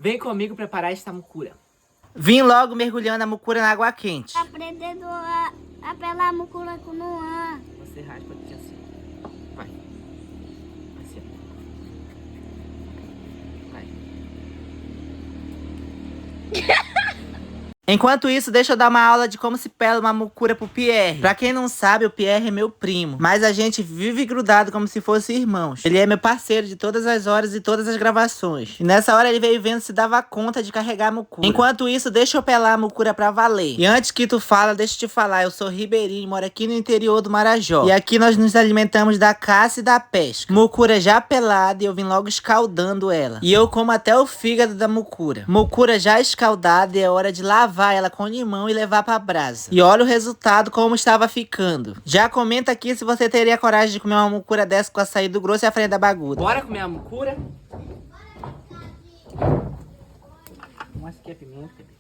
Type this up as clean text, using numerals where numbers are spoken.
Vem comigo preparar esta mucura. Vim logo mergulhando a mucura na água quente. Aprendendo a pelar a mucura com Noan. Você raspa aqui assim. Vai. Assim. Vai. Enquanto isso, deixa eu dar uma aula de como se pela uma mucura pro Pierre. Pra quem não sabe, o Pierre é meu primo, mas a gente vive grudado como se fosse irmãos. Ele é meu parceiro de todas as horas e todas as gravações. E nessa hora ele veio vendo se dava conta de carregar a mucura. Enquanto isso, deixa eu pelar a mucura pra valer. E antes que tu fala, deixa eu te falar, eu sou ribeirinho, moro aqui no interior do Marajó. E aqui nós nos alimentamos da caça e da pesca. Mucura já pelada e eu vim logo escaldando ela. E eu como até o fígado da mucura. Mucura já escaldada e é hora de lavar ela com limão e levar pra brasa. E olha o resultado como estava ficando. Já comenta aqui se você teria coragem de comer uma mucura dessa com açaí do grosso e a farinha da baguda. Bora comer a mucura? Vamos aqui a pimenta, bebê.